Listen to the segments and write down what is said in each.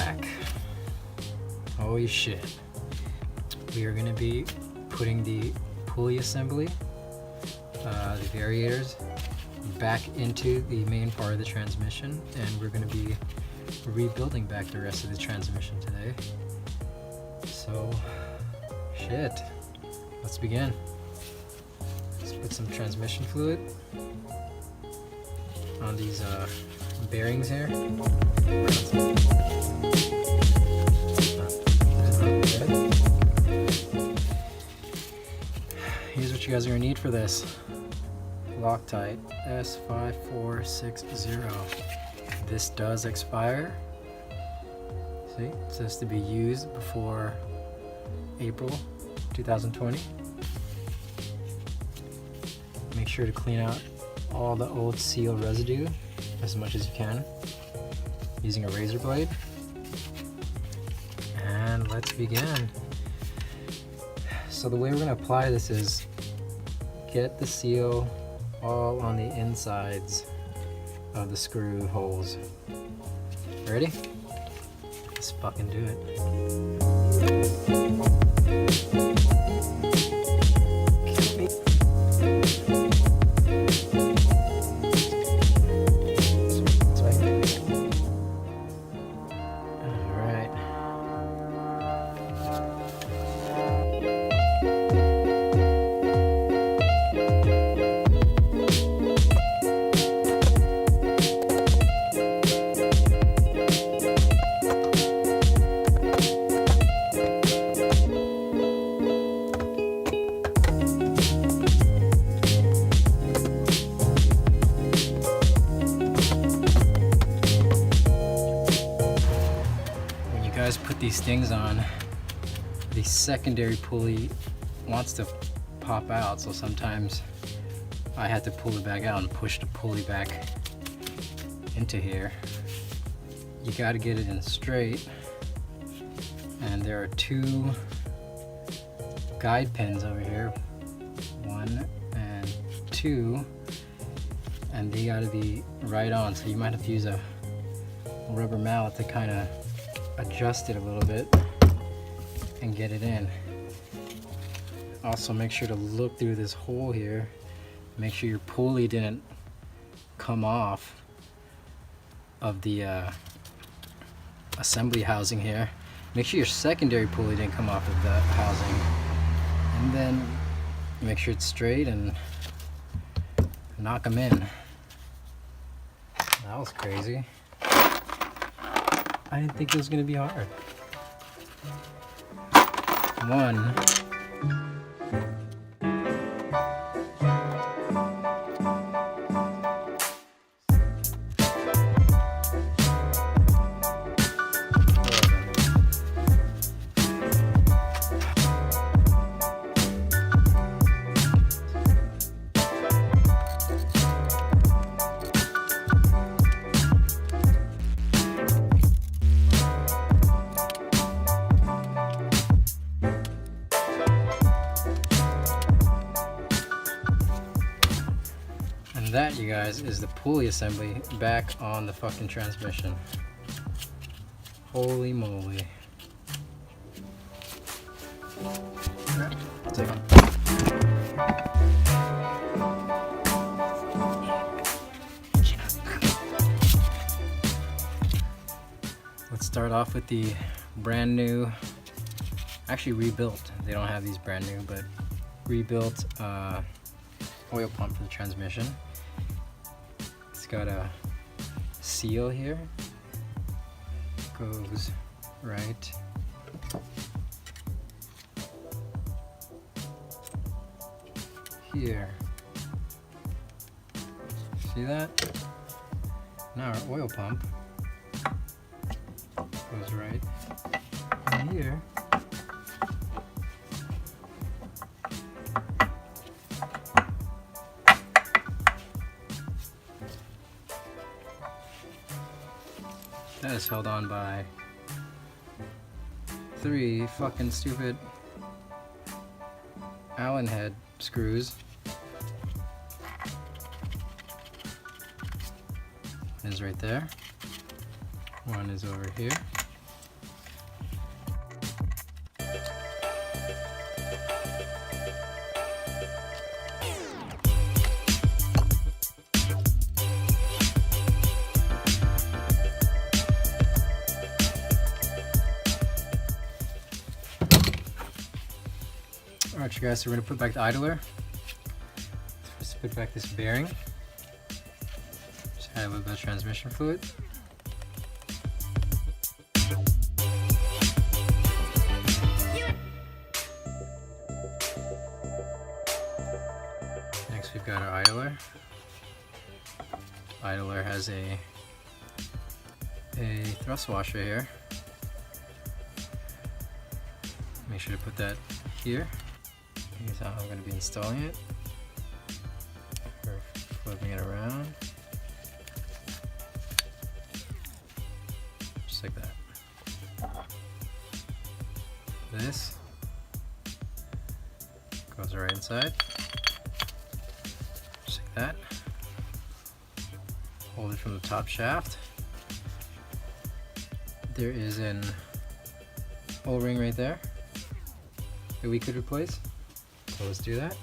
back. Holy shit. We are going to be putting the pulley assembly, the variators, back into the main part of the transmission, and we're going to be rebuilding back the rest of the transmission today. So, shit. Let's begin. Let's put some transmission fluid on these bearings here. Here's what you guys are going to need for this. Loctite S5460. This does expire. See, it says to be used before April 2020. Make sure to clean out all the old seal residue as much as you can using a razor blade. And let's begin. So the way we're going to apply this is get the seal all on the insides of the screw holes. Ready? Let's fucking do it. Put these things on, the secondary pulley wants to pop out, so sometimes I had to pull it back out and push the pulley back into here. You got to get it in straight, and there are two guide pins over here, 1 and 2, and they got to be right on, so you might have to use a rubber mallet to kind of adjust it a little bit and get it in. Also, make sure to look through this hole here. Make sure your pulley didn't come off of the assembly housing here. Make sure your secondary pulley didn't come off of the housing, and then make sure it's straight and knock them in. That was crazy. I didn't think it was going to be hard. 1. That, you guys, is the pulley assembly back on the fucking transmission. Holy moly. Take it. Let's start off with the brand new, actually rebuilt. They don't have these brand new, but rebuilt oil pump for the transmission. It's got a seal here, goes right here. See that? Now our oil pump goes right in here. That is held on by 3 fucking stupid Allen head screws. One is right there. One is over here. Alright, you guys, so we're gonna put back the idler. Let's put back this bearing. Just add a little bit of transmission fluid. Next, we've got our idler. Idler has a thrust washer here. Make sure to put that here. Here's how I'm going to be installing it. Or flipping it around. Just like that. This goes right inside. Just like that. Hold it from the top shaft. There is an O-ring right there that we could replace. So let's do that.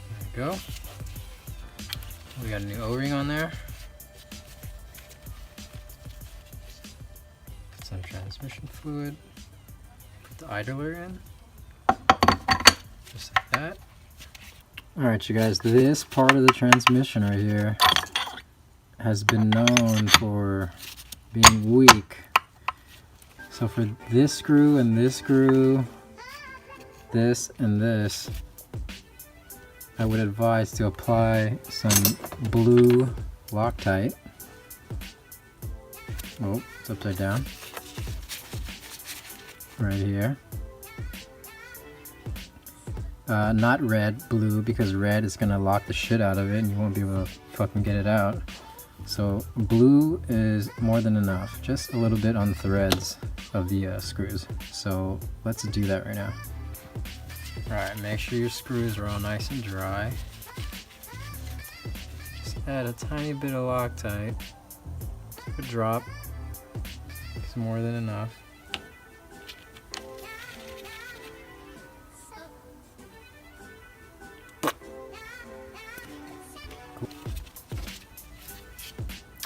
There we go. We got a new O-ring on there. Put some transmission fluid. Put the idler in. Just like that. Alright, you guys, this part of the transmission right here has been known for being weak. So for this screw and this screw, this and this, I would advise to apply some blue Loctite. Oh, it's upside down. Right here. Not red, blue, because red is gonna lock the shit out of it and you won't be able to fucking get it out. So blue is more than enough, just a little bit on the threads of the screws. So let's do that right now. Alright, make sure your screws are all nice and dry. Just add a tiny bit of Loctite. Just a drop. It's more than enough.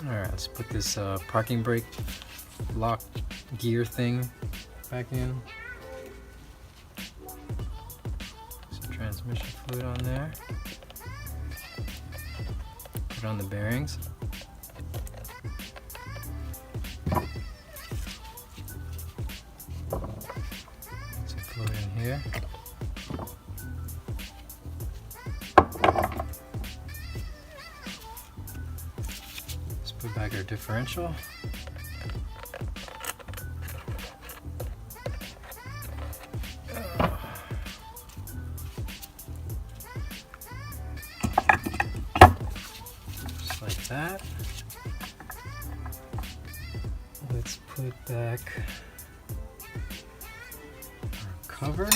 Alright, let's put this parking brake lock gear thing back in. Some transmission fluid on there. Put on the bearings. Some fluid in here. Put back our differential. Just like that. Let's put back our cover.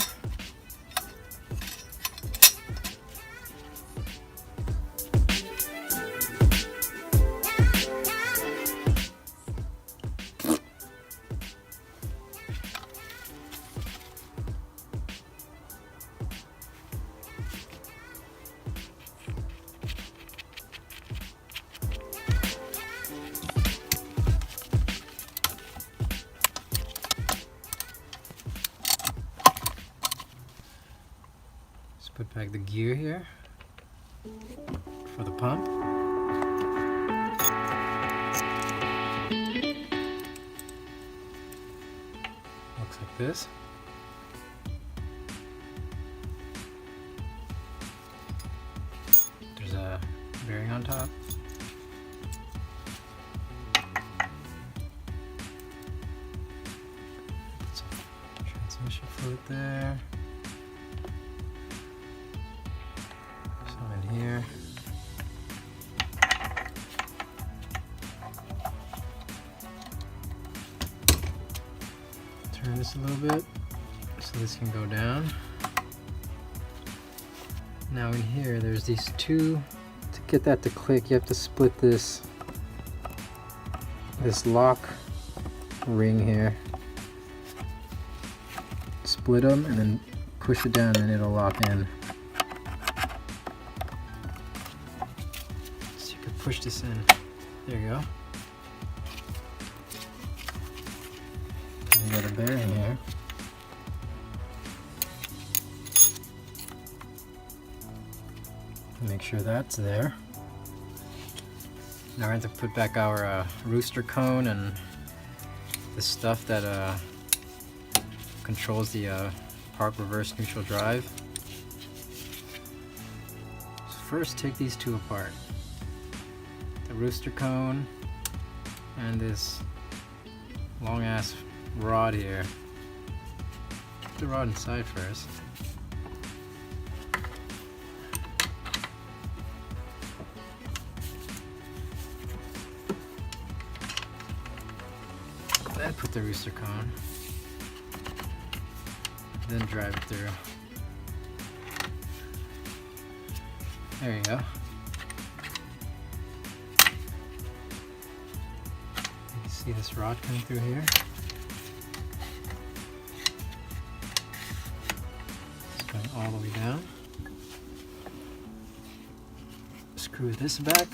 Put back the gear here for the pump. Looks like this. There's a bearing on top. Put some transmission fluid there. Here. Turn this a little bit so this can go down. Now in here there's these two. To get that to click, you have to split this lock ring here. Split them and then push it down and it'll lock in. push this in. There you go. You got a bearing here. Make sure that's there. Now we're going to put back our rooster cone and the stuff that controls the park reverse neutral drive. So first, take these two apart. The rooster cone and this long ass rod here. Put the rod inside first. Then put the rooster cone. Then drive it through. There you go. You can see this rod coming through here. It's going all the way down. Screw this back.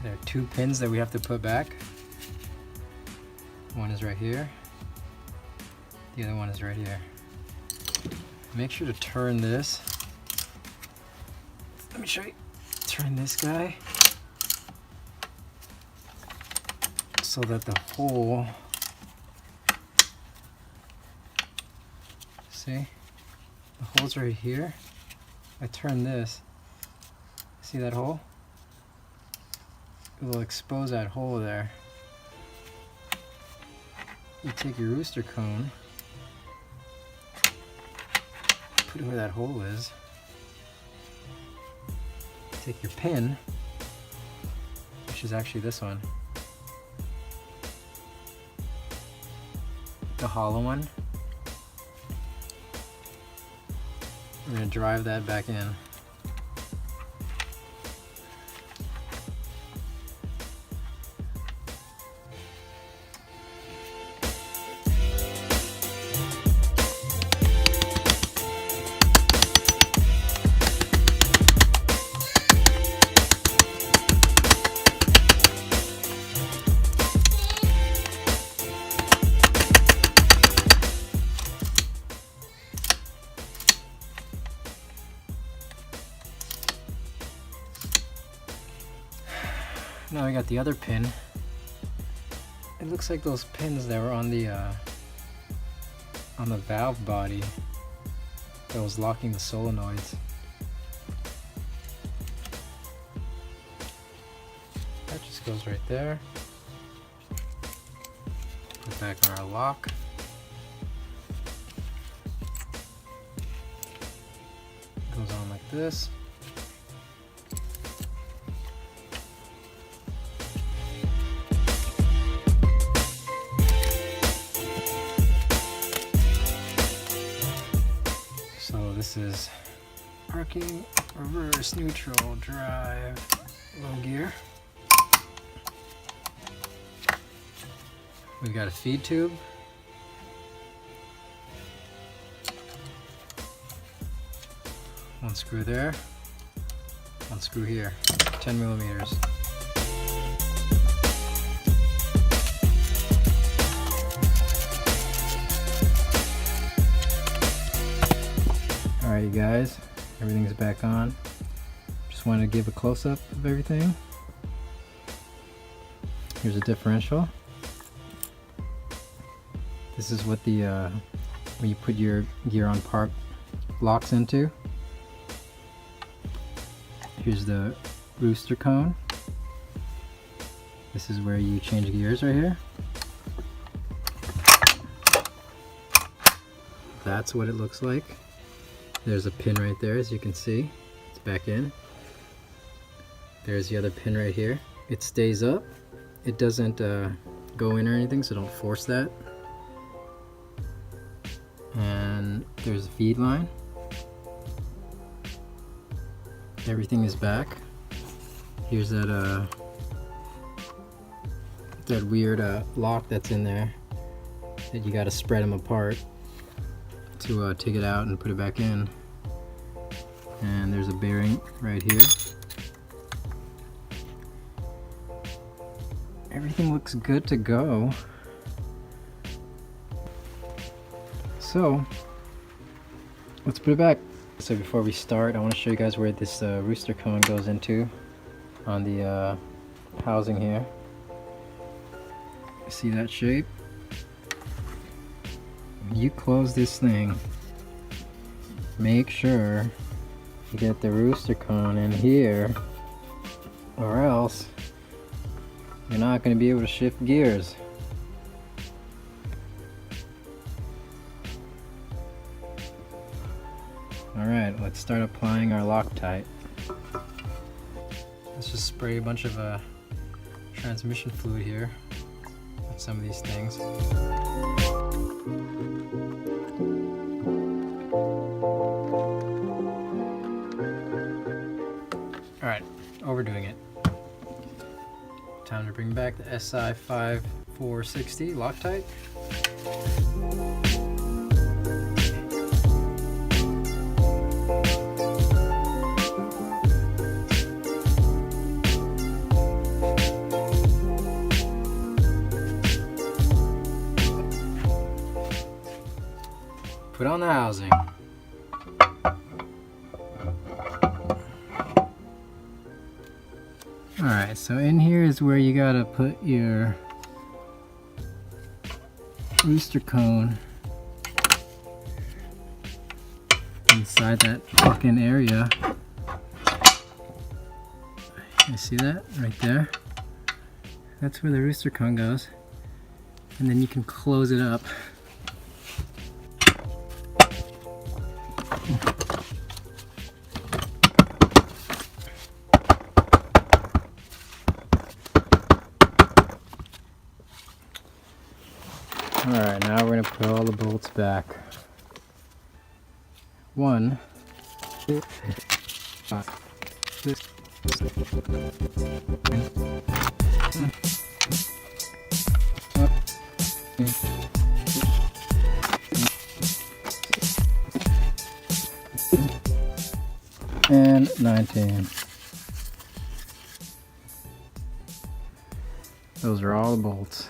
There are two pins that we have to put back. One is right here. The other one is right here. Make sure to turn this. Let me show you. Turn this guy so that the hole, see, the hole's right here. I turn this. See that hole? It will expose that hole there. You take your rooster cone, put it where that hole is. Take your pin, which is actually this one, the hollow one. We're going to drive that back in. Now we got the other pin. It looks like those pins that were on the valve body that was locking the solenoids. That just goes right there. Put it back on our lock. Goes on like this. So this is parking, reverse, neutral, drive, low gear. We've got a feed tube. One screw there, one screw here, 10 millimeters. Alright you guys, everything's back on. Just wanted to give a close-up of everything. Here's a differential. This is what the when you put your gear on park locks into. Here's the rooster cone. This is where you change gears right here. That's what it looks like. There's a pin right there, as you can see. It's back in. There's the other pin right here. It stays up. It doesn't go in or anything, so don't force that. There's a feed line. Everything is back. Here's that weird lock that's in there that you got to spread them apart to take it out and put it back in. And there's a bearing right here. Everything looks good to go. So let's put it back. So before we start, I want to show you guys where this rooster cone goes into on the housing here. See that shape? When you close this thing, make sure you get the rooster cone in here, or else you're not going to be able to shift gears. Alright, let's start applying our Loctite. Let's just spray a bunch of transmission fluid here with some of these things. Alright, overdoing it. Time to bring back the SI 5460 Loctite. Put on the housing. Alright, so in here is where you gotta put your rooster cone inside that fucking area. You see that right there? That's where the rooster cone goes. And then you can close it up. Alright, now we're going to put all the bolts back. 1, 2, 5, 6, 7, 8, and 19. Those are all the bolts.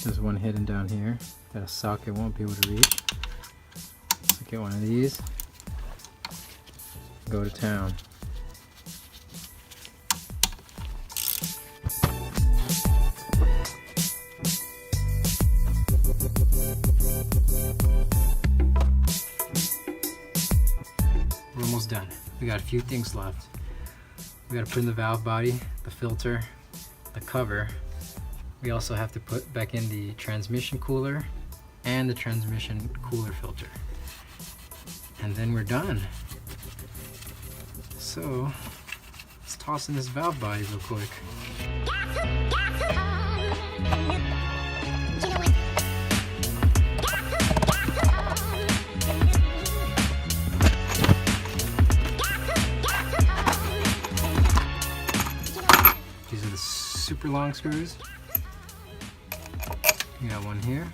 There's one hidden down here that a socket won't be able to reach. So get one of these, go to town. We're almost done. We got a few things left. We got to put in the valve body, the filter, the cover. We also have to put back in the transmission cooler and the transmission cooler filter. And then we're done. So let's toss in this valve body real quick. These are the super long screws. We got one here.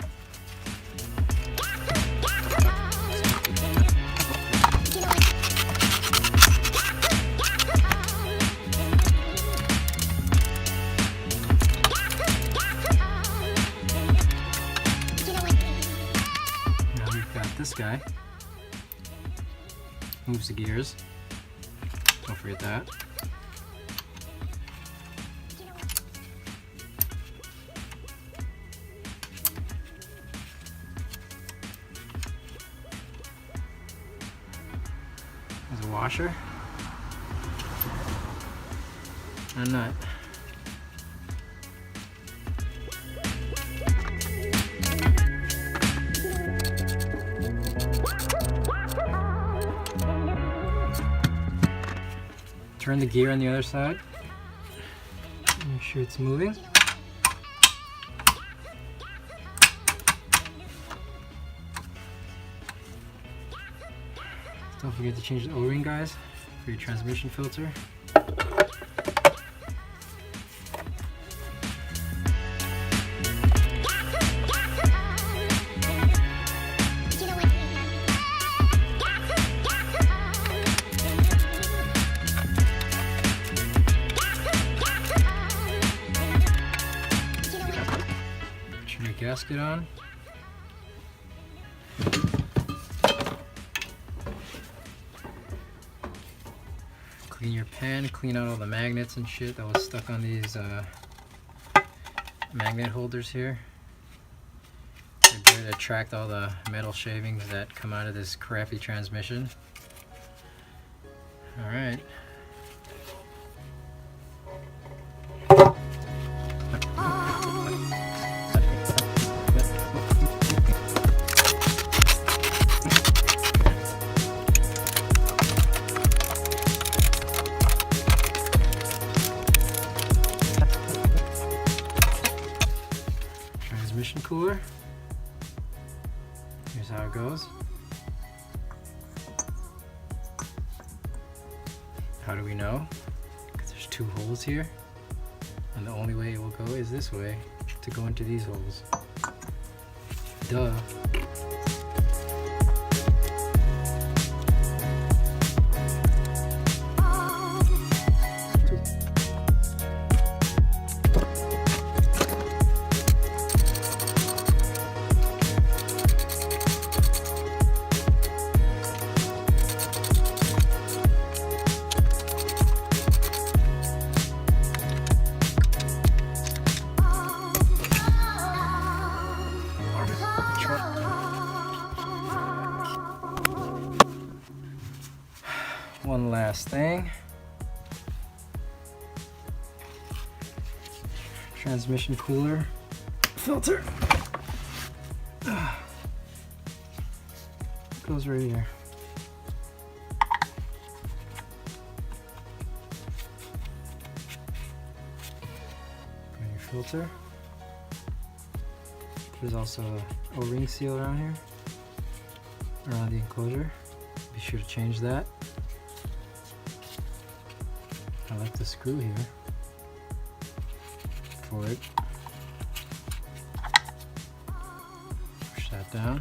Now we've got this guy. Moves the gears. Don't forget that. There's a washer. a nut. Turn the gear on the other side. Make sure it's moving. Don't forget to change the O-ring, guys, for your transmission filter. Turn your gasket on. Clean your pan, clean out all the magnets and shit that was stuck on these magnet holders here. They're there to attract all the metal shavings that come out of this crappy transmission. Alright. Transmission cooler. Here's how it goes. How do we know? Because there's two holes here, and the only way it will go is this way, to go into these holes. Duh. One last thing. Transmission cooler filter. Goes right here. Put in your filter. There's also a O-ring seal around here, around the enclosure. Be sure to change that. I like the screw here for it. Push that down.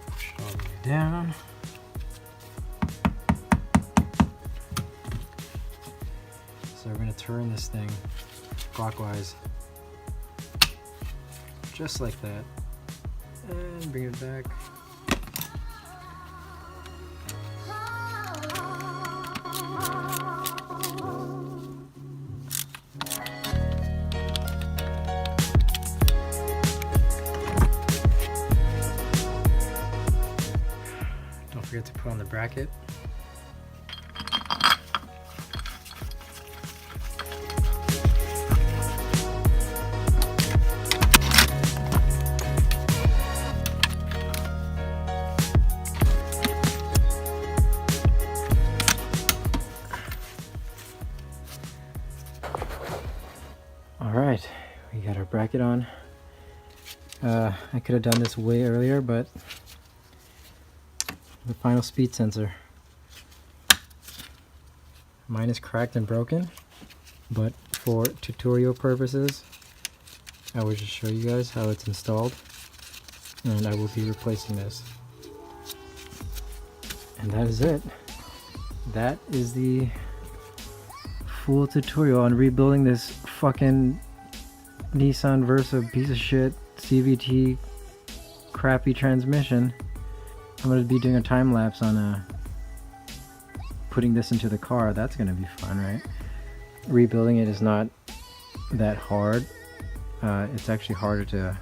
Push it all the way down. So we're going to turn this thing clockwise, just like that, and bring it back. Don't forget to put on the bracket. Alright, we got our bracket on. I could have done this way earlier, but the final speed sensor. Mine is cracked and broken, but for tutorial purposes, I will just show you guys how it's installed, and I will be replacing this. And that is it. That is the full tutorial on rebuilding this fucking Nissan Versa piece of shit CVT crappy transmission. I'm going to be doing a time lapse on putting this into the car. That's going to be fun, right? Rebuilding it is not that hard. It's actually harder to,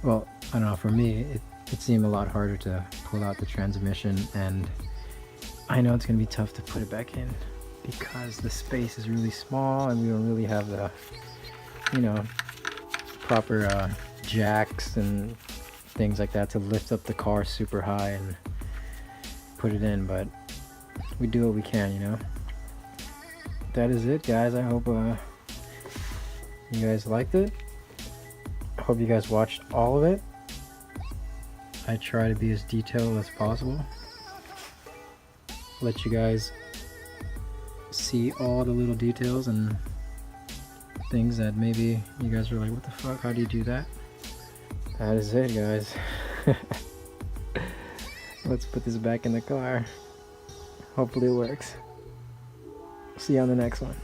well, I don't know, for me it seemed a lot harder to pull out the transmission and I know it's gonna be tough to put it back in because the space is really small and we don't really have the, you know, proper jacks and things like that to lift up the car super high and put it in, but we do what we can, you know. That is it, guys. I hope you guys liked it. I hope you guys watched all of it. I try to be as detailed as possible, let you guys see all the little details and things that maybe you guys are like, what the fuck, how do you do that? That is it, guys. Let's put this back in the car. Hopefully it works. See you on the next one.